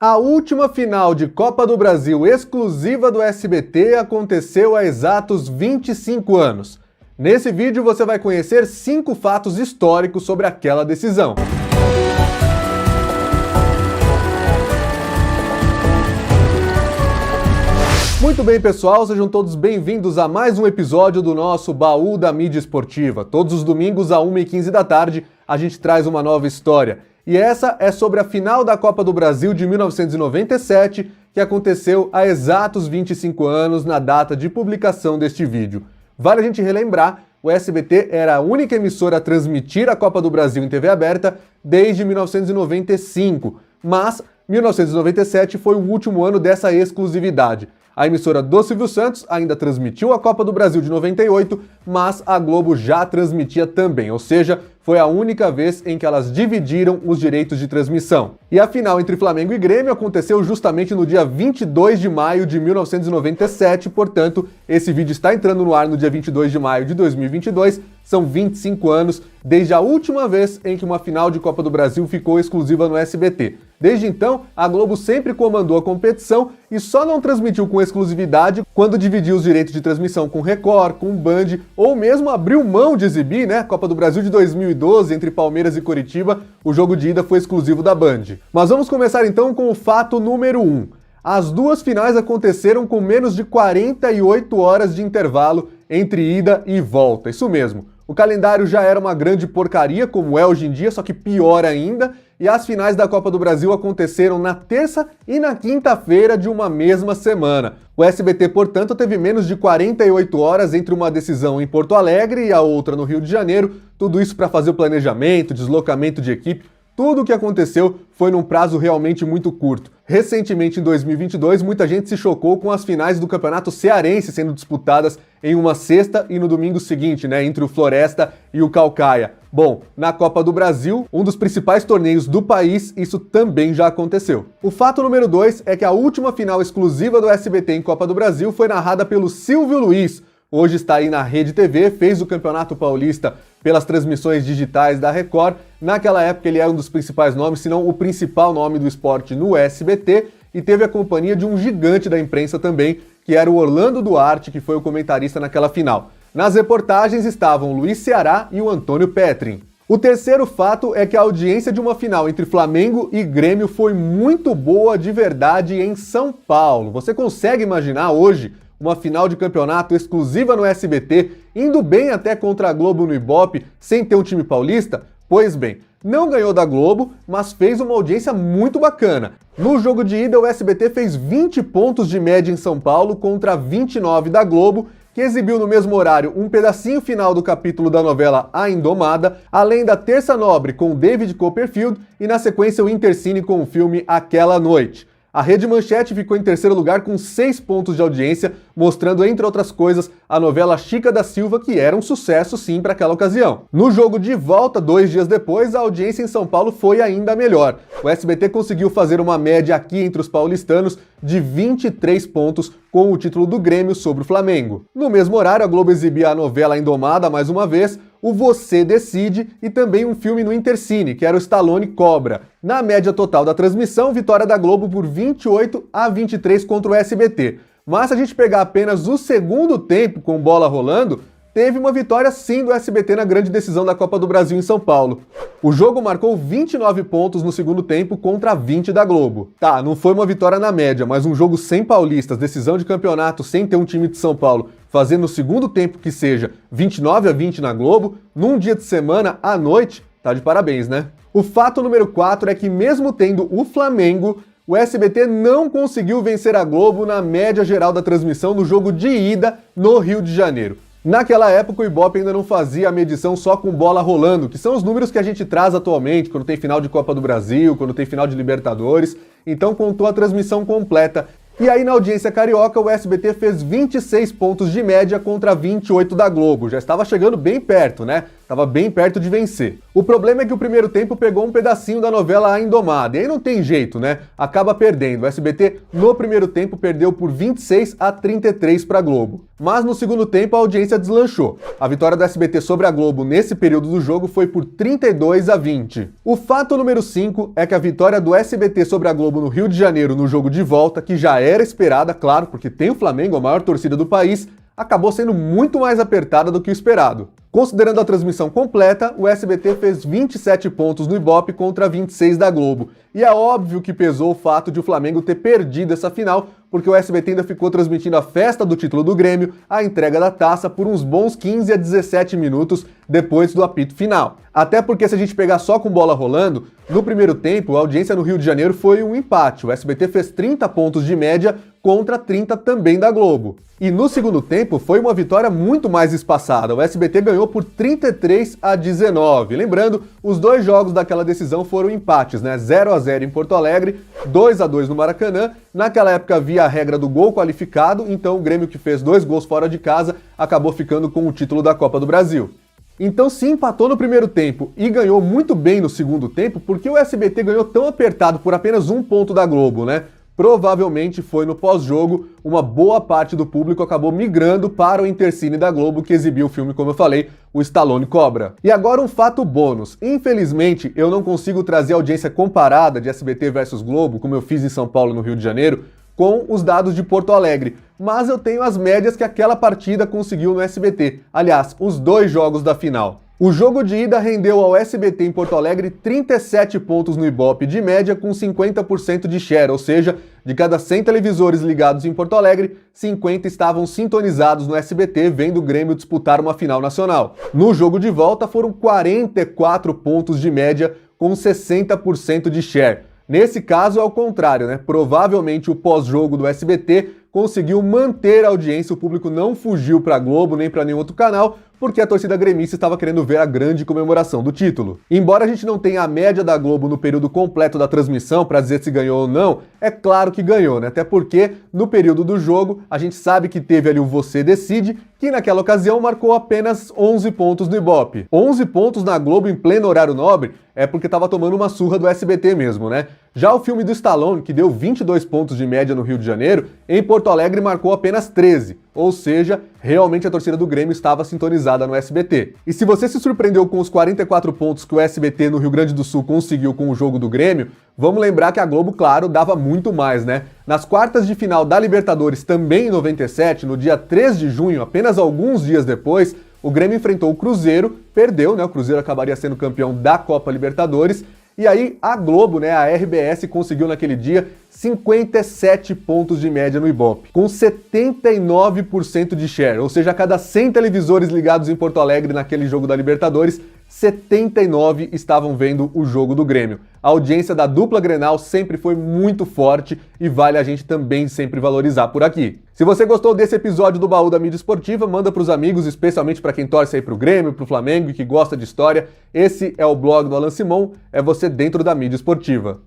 A última final de Copa do Brasil exclusiva do SBT aconteceu há exatos 25 anos. Nesse vídeo você vai conhecer 5 fatos históricos sobre aquela decisão. Muito bem, pessoal, sejam todos bem-vindos a mais um episódio do nosso Baú da Mídia Esportiva. Todos os domingos, às 1h15 da tarde, a gente traz uma nova história. E essa é sobre a final da Copa do Brasil de 1997, que aconteceu há exatos 25 anos na data de publicação deste vídeo. Vale a gente relembrar, o SBT era a única emissora a transmitir a Copa do Brasil em TV aberta desde 1995, mas 1997 foi o último ano dessa exclusividade. A emissora do Silvio Santos ainda transmitiu a Copa do Brasil de 98, mas a Globo já transmitia também, ou seja, foi a única vez em que elas dividiram os direitos de transmissão. E a final entre Flamengo e Grêmio aconteceu justamente no dia 22 de maio de 1997, portanto, esse vídeo está entrando no ar no dia 22 de maio de 2022, são 25 anos desde a última vez em que uma final de Copa do Brasil ficou exclusiva no SBT. Desde então, a Globo sempre comandou a competição e só não transmitiu com exclusividade quando dividiu os direitos de transmissão com Record, com Band, ou mesmo abriu mão de exibir, né? Copa do Brasil de 2012, entre Palmeiras e Coritiba, o jogo de ida foi exclusivo da Band. Mas vamos começar então com o fato número 1. As duas finais aconteceram com menos de 48 horas de intervalo entre ida e volta, isso mesmo. O calendário já era uma grande porcaria, como é hoje em dia, só que pior ainda, e as finais da Copa do Brasil aconteceram na terça e na quinta-feira de uma mesma semana. O SBT, portanto, teve menos de 48 horas entre uma decisão em Porto Alegre e a outra no Rio de Janeiro, tudo isso para fazer o planejamento, deslocamento de equipe. Tudo o que aconteceu foi num prazo realmente muito curto. Recentemente, em 2022, muita gente se chocou com as finais do Campeonato Cearense sendo disputadas em uma sexta e no domingo seguinte, né, entre o Floresta e o Caucaia. Bom, na Copa do Brasil, um dos principais torneios do país, isso também já aconteceu. O fato número 2 é que a última final exclusiva do SBT em Copa do Brasil foi narrada pelo Silvio Luiz. Hoje está aí na Rede TV, fez o Campeonato Paulista pelas transmissões digitais da Record. Naquela época ele era um dos principais nomes, se não o principal nome do esporte no SBT, e teve a companhia de um gigante da imprensa também, que era o Orlando Duarte, que foi o comentarista naquela final. Nas reportagens estavam o Luiz Ceará e o Antônio Petrin. O terceiro fato é que a audiência de uma final entre Flamengo e Grêmio foi muito boa de verdade em São Paulo. Você consegue imaginar hoje uma final de campeonato exclusiva no SBT, indo bem até contra a Globo no Ibope, sem ter um time paulista? Pois bem, não ganhou da Globo, mas fez uma audiência muito bacana. No jogo de ida, o SBT fez 20 pontos de média em São Paulo contra 29 da Globo, que exibiu no mesmo horário um pedacinho final do capítulo da novela A Indomada, além da Terça Nobre com David Copperfield e na sequência o Intercine com o filme Aquela Noite. A Rede Manchete ficou em terceiro lugar com 6 pontos de audiência, mostrando, entre outras coisas, a novela Chica da Silva, que era um sucesso sim para aquela ocasião. No jogo de volta, 2 dias depois, a audiência em São Paulo foi ainda melhor. O SBT conseguiu fazer uma média aqui entre os paulistanos de 23 pontos com o título do Grêmio sobre o Flamengo. No mesmo horário, a Globo exibia a novela Indomada mais uma vez, o Você Decide e também um filme no Intercine, que era o Stallone Cobra. Na média total da transmissão, vitória da Globo por 28-23 contra o SBT. Mas se a gente pegar apenas o segundo tempo com bola rolando, teve uma vitória sim do SBT na grande decisão da Copa do Brasil em São Paulo. O jogo marcou 29 pontos no segundo tempo contra 20 da Globo. Tá, não foi uma vitória na média, mas um jogo sem paulistas, decisão de campeonato sem ter um time de São Paulo, fazendo no segundo tempo que seja 29-20 na Globo, num dia de semana à noite, tá de parabéns, né? O fato número 4 é que mesmo tendo o Flamengo, o SBT não conseguiu vencer a Globo na média geral da transmissão no jogo de ida no Rio de Janeiro. Naquela época o Ibope ainda não fazia a medição só com bola rolando, que são os números que a gente traz atualmente, quando tem final de Copa do Brasil, quando tem final de Libertadores, então contou a transmissão completa. E aí na audiência carioca o SBT fez 26 pontos de média contra 28 da Globo, já estava chegando bem perto, né? estava bem perto de vencer. O problema é que o primeiro tempo pegou um pedacinho da novela A Indomada, e aí não tem jeito, né? Acaba perdendo. O SBT, no primeiro tempo, perdeu por 26-33 para a Globo. Mas no segundo tempo a audiência deslanchou. A vitória do SBT sobre a Globo nesse período do jogo foi por 32-20. O fato número 5 é que a vitória do SBT sobre a Globo no Rio de Janeiro no jogo de volta, que já era esperada, claro, porque tem o Flamengo, a maior torcida do país, acabou sendo muito mais apertada do que o esperado. Considerando a transmissão completa, o SBT fez 27 pontos no Ibope contra 26 da Globo. E é óbvio que pesou o fato de o Flamengo ter perdido essa final, porque o SBT ainda ficou transmitindo a festa do título do Grêmio, a entrega da taça, por uns bons 15 a 17 minutos depois do apito final. Até porque se a gente pegar só com bola rolando, no primeiro tempo a audiência no Rio de Janeiro foi um empate. O SBT fez 30 pontos de média contra 30 também da Globo. E no segundo tempo foi uma vitória muito mais espaçada. O SBT ganhou por 33-19. Lembrando, os dois jogos daquela decisão foram empates, né? 0-0 em Porto Alegre, 2-2 no Maracanã. Naquela época havia a regra do gol qualificado, então o Grêmio, que fez 2 gols fora de casa, acabou ficando com o título da Copa do Brasil. Então se empatou no primeiro tempo e ganhou muito bem no segundo tempo, porque o SBT ganhou tão apertado por apenas 1 ponto da Globo, né? Provavelmente foi no pós-jogo, uma boa parte do público acabou migrando para o Intercine da Globo, que exibiu o filme, como eu falei, o Stallone Cobra. E agora um fato bônus. Infelizmente, eu não consigo trazer a audiência comparada de SBT versus Globo, como eu fiz em São Paulo, no Rio de Janeiro, com os dados de Porto Alegre. Mas eu tenho as médias que aquela partida conseguiu no SBT. Aliás, os 2 jogos da final. O jogo de ida rendeu ao SBT em Porto Alegre 37 pontos no Ibope de média com 50% de share, ou seja, de cada 100 televisores ligados em Porto Alegre, 50 estavam sintonizados no SBT vendo o Grêmio disputar uma final nacional. No jogo de volta foram 44 pontos de média com 60% de share. Nesse caso é o contrário, né? Provavelmente o pós-jogo do SBT conseguiu manter a audiência, o público não fugiu para a Globo nem para nenhum outro canal, porque a torcida gremista estava querendo ver a grande comemoração do título. Embora a gente não tenha a média da Globo no período completo da transmissão para dizer se ganhou ou não, é claro que ganhou, né? Até porque no período do jogo a gente sabe que teve ali o Você Decide, que naquela ocasião marcou apenas 11 pontos no Ibope. 11 pontos na Globo em pleno horário nobre é porque estava tomando uma surra do SBT mesmo, né? Já o filme do Stallone, que deu 22 pontos de média no Rio de Janeiro, em Porto Alegre marcou apenas 13, ou seja, realmente a torcida do Grêmio estava sintonizada no SBT. E se você se surpreendeu com os 44 pontos que o SBT no Rio Grande do Sul conseguiu com o jogo do Grêmio, vamos lembrar que a Globo, claro, dava muito mais, né? Nas quartas de final da Libertadores, também em 97, no dia 3 de junho, apenas alguns dias depois, o Grêmio enfrentou o Cruzeiro, perdeu, né? O Cruzeiro acabaria sendo campeão da Copa Libertadores. E aí a Globo, né, a RBS, conseguiu naquele dia 57 pontos de média no Ibope, com 79% de share, ou seja, a cada 100 televisores ligados em Porto Alegre naquele jogo da Libertadores, 79 estavam vendo o jogo do Grêmio. A audiência da dupla Grenal sempre foi muito forte e vale a gente também sempre valorizar por aqui. Se você gostou desse episódio do Baú da Mídia Esportiva, manda pros amigos, especialmente para quem torce aí pro Grêmio, pro Flamengo e que gosta de história. Esse é o blog do Alan Simon, é você dentro da mídia esportiva.